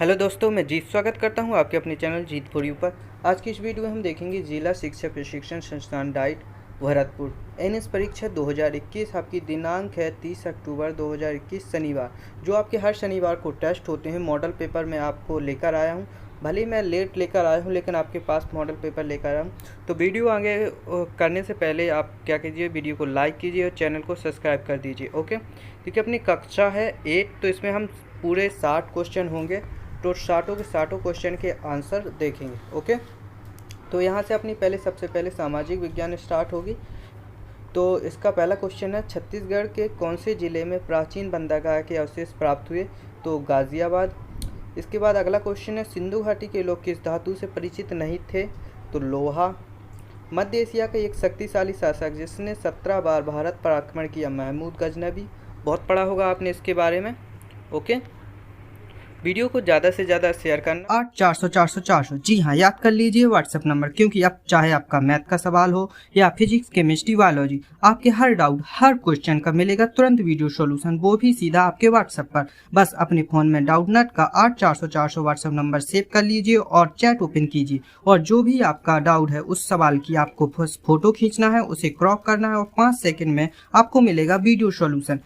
Hello दोस्तों, मैं जीत स्वागत करता हूं आपके अपने चैनल जीत फॉर यू पर। आज की इस वीडियो में हम देखेंगे जिला शिक्षा प्रशिक्षण संस्थान डाइट भरतपुर एनएस परीक्षा 2021। आपकी दिनांक है 30 अक्टूबर 2021 शनिवार। जो आपके हर शनिवार को टेस्ट होते हैं, मॉडल पेपर मैं आपको लेकर आया हूं। भले ही मैं लेट लेकर आया हूं, लेकिन आपके पास मॉडल पेपर लेकर आया हूं। तो वीडियो आगे करने से पहले आप क्या कीजिए, वीडियो को लाइक कीजिए और चैनल को सब्सक्राइब कर दीजिए। ओके, क्योंकि अपनी कक्षा है 8, तो इसमें हम पूरे 60 क्वेश्चन होंगे। तो 60 के 60 क्वेश्चन के आंसर देखेंगे। ओके, तो यहाँ से अपनी सबसे पहले सामाजिक विज्ञान स्टार्ट होगी। तो इसका पहला क्वेश्चन है, छत्तीसगढ़ के कौन से ज़िले में प्राचीन बंदरगाह के अवशेष प्राप्त हुए? तो गाज़ियाबाद। इसके बाद अगला क्वेश्चन है, सिंधु घाटी के लोग किस धातु से परिचित नहीं थे? तो लोहा। मध्य एशिया का एक शक्तिशाली शासक जिसने 17 बार भारत पर आक्रमण किया? महमूद गजनबी। बहुत पढ़ा होगा आपने इसके बारे में। ओके, वीडियो को ज़्यादा से ज़्यादा शेयर करना। 8 400 400 400 जी हाँ, याद कर लीजिए व्हाट्सएप नंबर, क्योंकि अब चाहे आपका मैथ का सवाल हो या फिजिक्स, केमिस्ट्री, बायोलॉजी, आपके हर डाउट, हर क्वेश्चन का मिलेगा तुरंत वीडियो सॉल्यूशन, वो भी सीधा आपके व्हाट्सएप पर। बस अपने फ़ोन में डाउटनेट का 8 400 400 व्हाट्सएप नंबर सेव कर लीजिए और चैट ओपन कीजिए। और जो भी आपका डाउट है, उस सवाल की आपको फोटो खींचना है, उसे क्रॉप करना है और 5 सेकेंड में आपको मिलेगा video solution.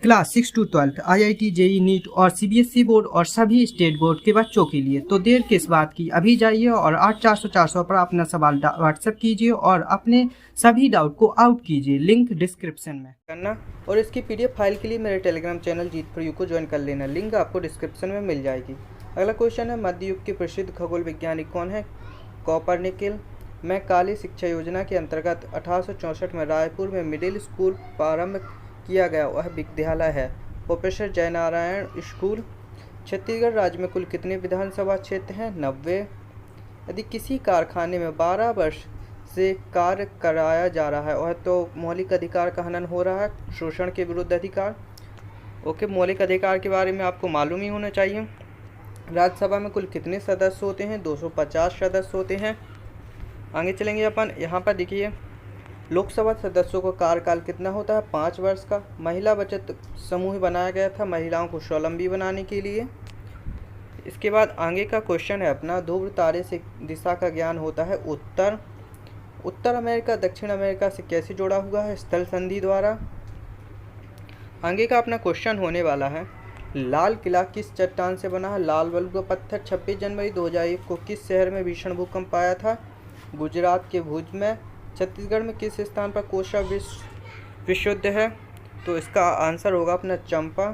Class 6 to 12 IIT, JEE, NEET और CBSE बोर्ड और सभी स्टेट बोर्ड के बच्चों के लिए। तो देर किस बात की, अभी जाइए और 8 400 400 पर अपना सवाल व्हाट्सएप कीजिए और अपने सभी डाउट को आउट कीजिए। लिंक डिस्क्रिप्शन में करना। और इसकी PDF फाइल के लिए मेरे Telegram channel Jeet for you को ज्वाइन कर लेना। लिंक आपको डिस्क्रिप्शन में मिल जाएगी। अगला क्वेश्चन है, मध्य युग के प्रसिद्ध खगोल वैज्ञानिक कौन है? कोपरनिकस। मैं काली शिक्षा योजना के अंतर्गत 1864 में रायपुर में मिडिल स्कूल प्रारंभ किया गया वह विद्यालय है? Professor Jainarayan school. छत्तीसगढ़ राज्य में कुल कितने विधानसभा क्षेत्र हैं? 90। यदि किसी कारखाने में 12 वर्ष से कार्य कराया जा रहा है वह तो मौलिक अधिकार का हनन हो रहा है। शोषण के विरुद्ध अधिकार। ओके, मौलिक अधिकार के बारे में आपको मालूम ही होना चाहिए। राज्यसभा में कुल कितने सदस्य होते हैं? 250 सदस्य होते हैं। आगे चलेंगे अपन। यहाँ पर देखिए, लोकसभा सदस्यों का कार्यकाल कितना होता है? 5 वर्ष का। महिला बचत समूह बनाया गया था महिलाओं को स्वावलंबी बनाने के लिए। इसके बाद आगे का क्वेश्चन है अपना, ध्रुव तारे से दिशा का ज्ञान होता है? उत्तर। उत्तर अमेरिका दक्षिण अमेरिका से कैसे जुड़ा हुआ है? स्थल संधि द्वारा। आगे का अपना क्वेश्चन होने वाला है, लाल किला किस चट्टान से बना है? लाल बलुआ पत्थर। 26 जनवरी 2001 को किस शहर में भीषण भूकंप आया था? गुजरात के भुज में। छत्तीसगढ़ में किस स्थान पर कोसा विश्वविद्यालय है? तो इसका आंसर होगा अपना चंपा।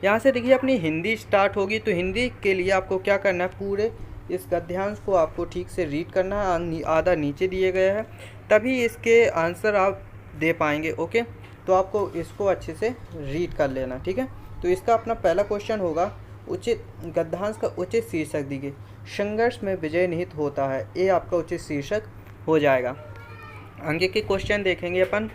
यहाँ से देखिए अपनी हिंदी स्टार्ट होगी। तो हिंदी के लिए आपको क्या करना है, पूरे इस गद्यांश को आपको ठीक से रीड करना है। आधा नीचे दिए गए हैं, तभी इसके आंसर आप दे पाएंगे। ओके, तो आपको इसको अच्छे से रीड कर लेना, ठीक है। तो इसका अपना पहला क्वेश्चन होगा, उचित गद्यांश का उचित शीर्षक दीजिए। संघर्ष में विजय निहित होता है, ये आपका उचित शीर्षक हो जाएगा। आगे के क्वेश्चन देखेंगे अपन।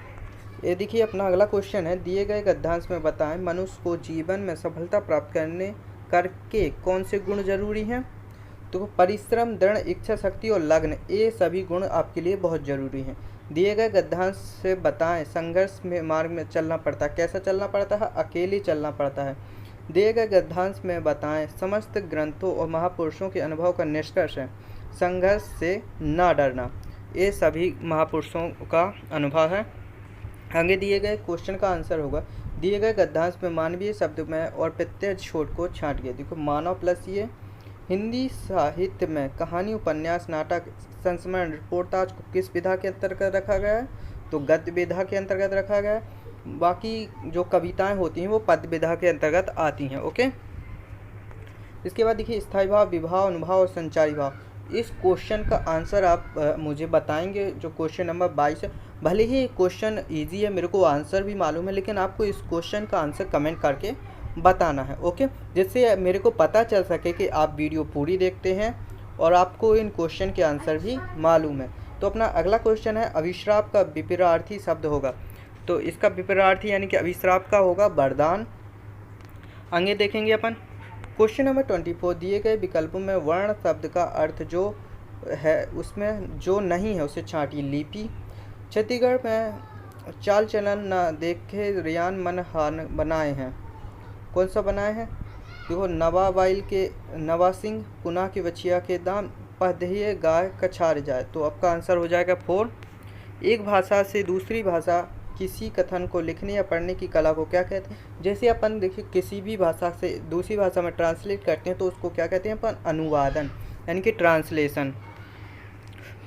ये देखिए अपना अगला क्वेश्चन है, दिए गए गद्यांश में बताएं मनुष्य को जीवन में सफलता प्राप्त करके कौन से गुण जरूरी हैं? तो परिश्रम, दृढ़ इच्छा शक्ति और लगन, ये सभी गुण आपके लिए बहुत ज़रूरी हैं। दिए गए गद्यांश से बताएं संघर्ष में मार्ग में चलना पड़ता है, कैसा चलना पड़ता है? अकेले चलना पड़ता है। दिए गए गद्यांश में बताएं समस्त ग्रंथों और महापुरुषों के अनुभव का निष्कर्ष है संघर्ष से ना डरना, ये सभी महापुरुषों का अनुभव है। आगे दिए गए क्वेश्चन का आंसर होगा, दिए गए गद्यांश में मानवीय शब्द में और प्रत्यय छोट को छांटिए। देखो मानव प्लस ये। हिंदी साहित्य में कहानी, उपन्यास, नाटक, संस्मरण, रिपोर्टाज को किस विधा के अंतर्गत रखा गया है? तो गद्य विधा के अंतर्गत रखा गया है। बाकी जो कविताएं होती हैं वो पद्य विधा के अंतर्गत आती हैं। ओके, इसके बाद देखिए स्थायी भाव, विभाव, अनुभाव और संचारी भाव। इस क्वेश्चन का आंसर आप मुझे बताएंगे, जो क्वेश्चन नंबर 22 है। भले ही क्वेश्चन इजी है, मेरे को आंसर भी मालूम है, लेकिन आपको इस क्वेश्चन का आंसर कमेंट करके बताना है। ओके, जिससे मेरे को पता चल सके कि आप वीडियो पूरी देखते हैं और आपको इन क्वेश्चन के आंसर भी मालूम है। तो अपना अगला क्वेश्चन है, अभिश्राप का विपरीतार्थी शब्द होगा? तो इसका विपरीतार्थी यानी कि अभिश्राप का होगा वरदान। आगे देखेंगे अपन क्वेश्चन नंबर 24, दिए गए विकल्पों में वर्ण शब्द का अर्थ जो है उसमें जो नहीं है उसे छांटिए। लिपि। छत्तीसगढ़ में चाल चलन न देखे रियान मन हान बनाए हैं, कौन सा बनाए हैं? देखो नवाबाइल के नवा सिंह, पुना की बछिया के दाम, पदहिए गाय कछार जाए। तो आपका आंसर हो जाएगा 4। एक भाषा से दूसरी भाषा किसी कथन को लिखने या पढ़ने की कला को क्या कहते हैं? जैसे अपन देखिए किसी भी भाषा से दूसरी भाषा में ट्रांसलेट करते हैं तो उसको क्या कहते हैं अपन? अनुवादन, यानी कि ट्रांसलेशन।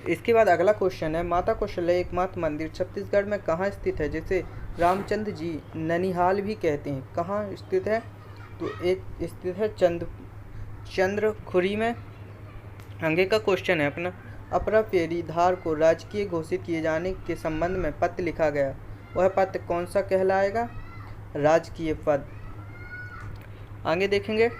इसके बाद अगला क्वेश्चन है, माता कौशल्या एकमात्र मंदिर छत्तीसगढ़ में कहाँ स्थित है, जिसे रामचंद्र जी ननिहाल भी कहते हैं? कहाँ स्थित है? तो एक स्थित है चंद्रखुरी में। आगे का क्वेश्चन है अपना, अपरा पेरीधार को राजकीय घोषित किए जाने के संबंध में पत्र लिखा गया, वह पत्र कौन सा कहलाएगा? राजकीय पद। आगे देखेंगे,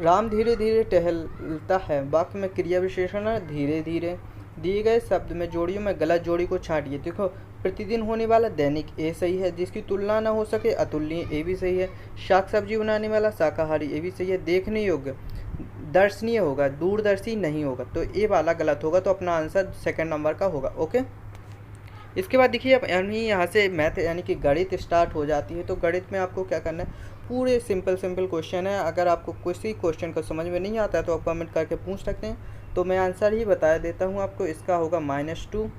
राम धीरे धीरे टहलता है, वाक्य में क्रिया विशेषण है धीरे धीरे। दिए गए शब्द में जोड़ियों में गलत जोड़ी को छांटिए। देखो प्रतिदिन होने वाला दैनिक ए सही है, जिसकी तुलना न हो सके अतुलनीय ए भी सही है। शाक सब्जी बनाने वाला शाकाहारी ए भी सही है। देखने योग्य दर्शनीय होगा, दूरदर्शी नहीं होगा, तो ए वाला गलत होगा, तो अपना आंसर सेकंड नंबर का होगा। ओके, इसके बाद देखिए अब यहाँ से मैथ यानी कि गणित स्टार्ट हो जाती है। तो गणित में आपको क्या करना है, पूरे सिंपल क्वेश्चन है। अगर आपको किसी क्वेश्चन को समझ में नहीं आता है तो आप कमेंट करके पूछ सकते हैं, तो मैं आंसर ही बता देता हूँ आपको। इसका होगा -2।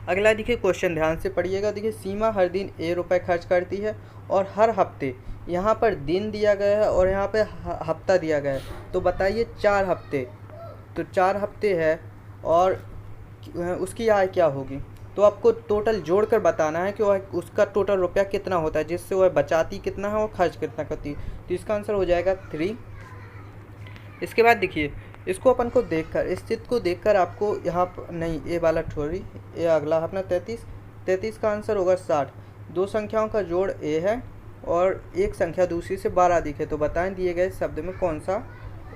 अगला देखिए क्वेश्चन ध्यान से पढ़िएगा। देखिए सीमा हर दिन ₹1 खर्च करती है और हर हफ्ते, यहाँ पर दिन दिया गया है और यहाँ पे हफ्ता दिया गया है, तो बताइए 4 हफ्ते, तो 4 हफ्ते है और उसकी आय क्या होगी? तो आपको टोटल जोड़कर बताना है कि वह उसका टोटल रुपया कितना होता है, जिससे वह बचाती कितना है और खर्च कितना करती है। तो इसका आंसर हो जाएगा 3। इसके बाद देखिए इसको अपन को देखकर, इस चित्र को देखकर आपको यहाँ नहीं, ये वाला थोड़ी, ये अगला अपना 33 का आंसर होगा 60। दो संख्याओं का जोड़ ए है और एक संख्या दूसरी से 12 अधिक है, तो बताएं दिए गए शब्द में कौन सा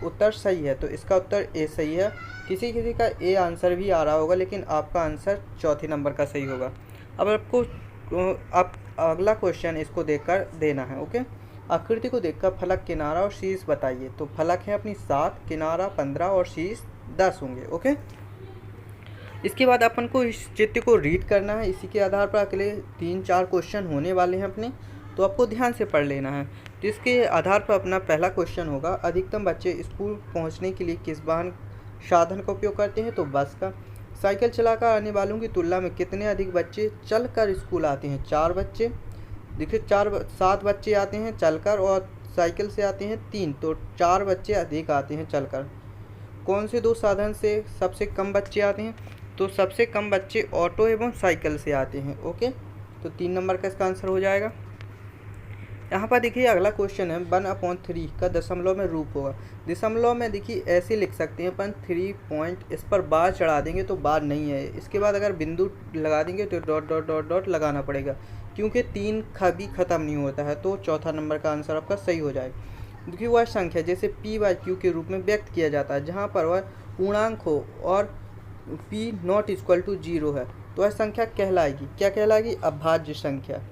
उत्तर सही है? तो इसका उत्तर ए सही है। किसी किसी का ए आंसर भी आ रहा होगा, लेकिन आपका आंसर चौथे नंबर का सही होगा। अब आपको आप अगला क्वेश्चन इसको देखकर देना है। ओके, आकृति को देखकर फलक, किनारा और शीर्ष बताइए। तो फलक है अपनी 7, किनारा 15 और शीर्ष 10 होंगे। ओके, इसके बाद अपन को इस चित्र को रीड करना है। इसी के आधार पर अगले 3-4 क्वेश्चन होने वाले हैं अपने, तो आपको ध्यान से पढ़ लेना है। तो इसके आधार पर अपना पहला क्वेश्चन होगा, अधिकतम बच्चे स्कूल पहुंचने के लिए किस वाहन साधन का उपयोग करते हैं? तो बस का। साइकिल चलाकर आने वालों की तुलना में कितने अधिक बच्चे चलकर स्कूल आते हैं? 4 बच्चे। देखिए 7 बच्चे आते हैं चलकर और साइकिल से आते हैं 3, तो 4 बच्चे अधिक आते हैं चलकर। कौन से 2 साधन से सबसे कम बच्चे आते हैं? तो सबसे कम बच्चे ऑटो एवं साइकिल से आते हैं। ओके, तो 3 नंबर का इसका आंसर हो जाएगा। यहाँ पर देखिए अगला क्वेश्चन है, 1/3 का दशमलव में रूप होगा। दशमलव में देखिए ऐसे लिख सकते हैं अपन 3 पॉइंट, इस पर बार चढ़ा देंगे तो बार नहीं है, इसके बाद अगर बिंदु लगा देंगे तो डॉट डॉट डॉट डॉट लगाना पड़ेगा, क्योंकि 3 कभी ख़त्म नहीं होता है। तो चौथा नंबर का आंसर आपका सही हो जाएगा। देखिए वह संख्या जैसे p/q के रूप में व्यक्त किया जाता है, जहाँ पर वह पूर्णांक हो और p ≠ 0 है, तो वह संख्या कहलाएगी, क्या कहलाएगी? अभाज्य संख्या।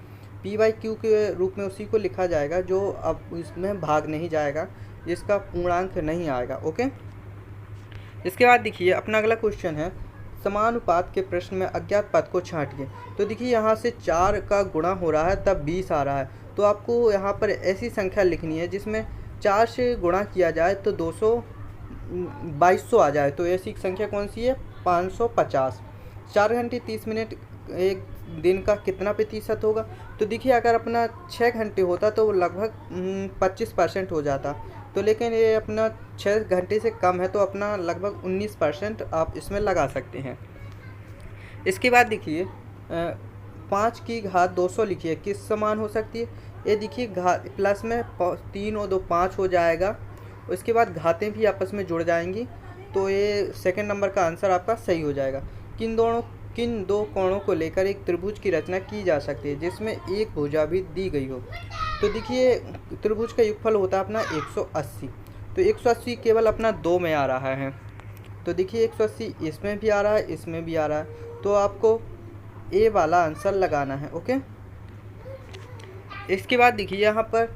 p/q के रूप में उसी को लिखा जाएगा जो अब इसमें भाग नहीं जाएगा, जिसका पूर्णांक नहीं आएगा। ओके, इसके बाद देखिए अपना अगला क्वेश्चन है, समानुपात के प्रश्न में अज्ञात पद को छांटिए। तो देखिए यहाँ से 4 का गुणा हो रहा है तब 20 आ रहा है, तो आपको यहाँ पर ऐसी संख्या लिखनी है जिसमें 4 से गुणा किया जाए तो 2200 आ जाए। तो ऐसी संख्या कौन सी है? 550। 4 घंटे 30 मिनट एक दिन का कितना प्रतिशत होगा? तो देखिए अगर अपना 6 घंटे होता तो लगभग 25% हो जाता, तो लेकिन ये अपना 6 घंटे से कम है, तो अपना लगभग 19% आप इसमें लगा सकते हैं। इसके बाद देखिए 5 की घात 200 लिखिए, किस समान हो सकती है? ये देखिए घात प्लस में 3 और 2 5 हो जाएगा, उसके बाद घातें भी आपस में जुड़ जाएंगी, तो ये सेकंड नंबर का आंसर आपका सही हो जाएगा। किन दो कोणों को लेकर एक त्रिभुज की रचना की जा सकती है जिसमें एक भुजा भी दी गई हो? तो देखिए त्रिभुज का युगफल होता है अपना 180, तो 180 केवल अपना 2 में आ रहा है, तो देखिए 180 इसमें भी आ रहा है, इसमें भी आ रहा है, तो आपको ए वाला आंसर लगाना है। ओके, इसके बाद देखिए यहाँ पर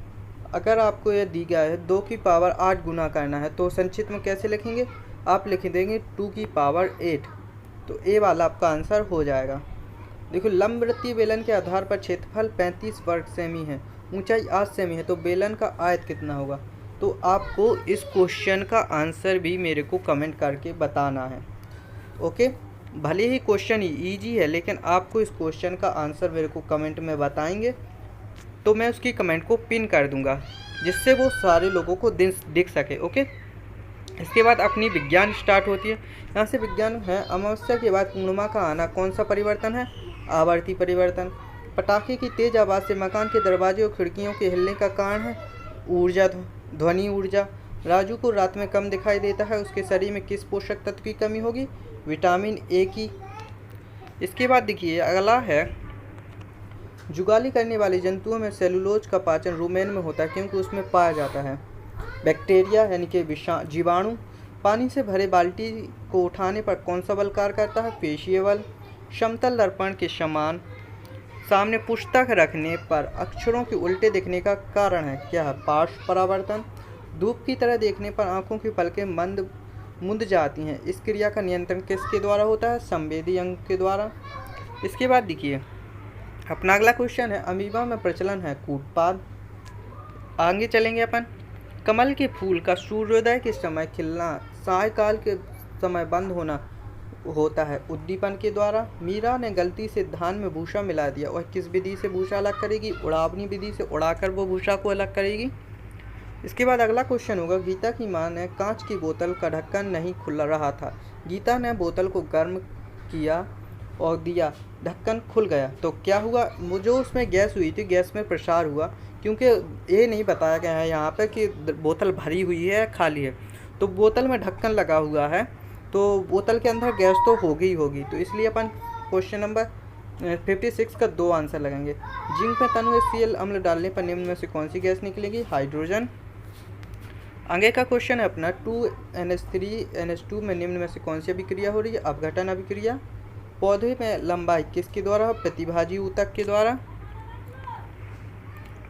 अगर आपको यह दी गया है 2 की पावर 8 गुना करना है, तो संक्षिप्त में कैसे लिखेंगे? आप लिख देंगे 2 की पावर 8, तो ए वाला आपका आंसर हो जाएगा। देखो लंबवृत्तीय बेलन के आधार पर क्षेत्रफल 35 वर्ग सेमी है, ऊंचाई 8 सेमी है तो बेलन का आयत कितना होगा। तो आपको इस क्वेश्चन का आंसर भी मेरे को कमेंट करके बताना है। ओके, भले ही क्वेश्चन ईजी है लेकिन आपको इस क्वेश्चन का आंसर मेरे को कमेंट में बताएंगे तो मैं उसकी कमेंट को पिन कर दूंगा जिससे वो सारे लोगों को दिख सके। ओके, इसके बाद अपनी विज्ञान स्टार्ट होती है। यहाँ से विज्ञान है, अमावस्या के बाद पूर्णिमा का आना कौन सा परिवर्तन है, आवर्ती परिवर्तन। पटाखे की तेज आवाज़ से मकान के दरवाजे और खिड़कियों के हिलने का कारण है ऊर्जा, ध्वनि ऊर्जा। राजू को रात में कम दिखाई देता है, उसके शरीर में किस पोषक तत्व की कमी होगी, विटामिन ए की। इसके बाद देखिए अगला है, जुगाली करने वाले जंतुओं में सेलुलोज का पाचन रुमेन में होता है क्योंकि उसमें पाया जाता है बैक्टीरिया यानी कि जीवाणु। पानी से भरे बाल्टी को उठाने पर कौन सा बल कार्य करता है, पेशीय बल। समतल दर्पण के समान सामने पुस्तक रखने पर अक्षरों के उल्टे दिखने का कारण है क्या है, पार्श्व परावर्तन। धूप की तरह देखने पर आंखों की पलकें मुंद जाती हैं, इस क्रिया का नियंत्रण किसके द्वारा होता है, संवेदी अंग के द्वारा। इसके बाद देखिए अपना अगला क्वेश्चन है, अमीबा में प्रचलन है कूटपाद। आगे चलेंगे अपन। कमल के फूल का सूर्योदय के समय खिलना, सायकाल के समय बंद होना होता है उद्दीपन के द्वारा। मीरा ने गलती से धान में भूसा मिला दिया, वह किस विधि से भूसा अलग करेगी, उड़ावनी विधि से उड़ाकर वो भूसा को अलग करेगी। इसके बाद अगला क्वेश्चन होगा, गीता की मां ने कांच की बोतल का ढक्कन नहीं खुल रहा था, गीता ने बोतल को गर्म किया और दिया, ढक्कन खुल गया तो क्या हुआ, जो उसमें गैस हुई थी गैस में प्रसार हुआ, क्योंकि ये नहीं बताया गया है यहाँ पर कि बोतल भरी हुई है या खाली है। तो बोतल में ढक्कन लगा हुआ है तो बोतल के अंदर गैस तो होगी ही होगी, तो इसलिए अपन क्वेश्चन नंबर 56 का 2 आंसर लगाएंगे। जिंक में तनु HCl अम्ल डालने पर निम्न में से कौन सी गैस निकलेगी, हाइड्रोजन। आगे का क्वेश्चन है अपना 2NH3NH2 में निम्न में से कौन सी अभिक्रिया हो रही है, अपघटन अभिक्रिया। पौधे में लंबाई किसके द्वारा, प्रतिभाजी ऊतक के द्वारा।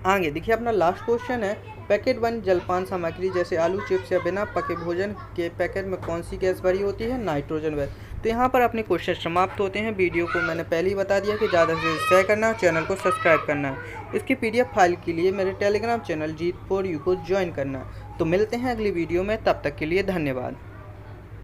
आगे देखिए अपना लास्ट क्वेश्चन है, पैकेट बंद जलपान सामग्री जैसे आलू चिप्स या बिना पके भोजन के पैकेट में कौन सी गैस भरी होती है, नाइट्रोजन गैस। तो यहाँ पर अपने क्वेश्चन समाप्त होते हैं। वीडियो को मैंने पहले ही बता दिया कि ज़्यादा से शेयर करना है, चैनल को सब्सक्राइब करना है। इसकी PDF फाइल के लिए मेरे टेलीग्राम चैनल Jeet4U को ज्वाइन करना है। तो मिलते हैं अगली वीडियो में, तब तक के लिए धन्यवाद।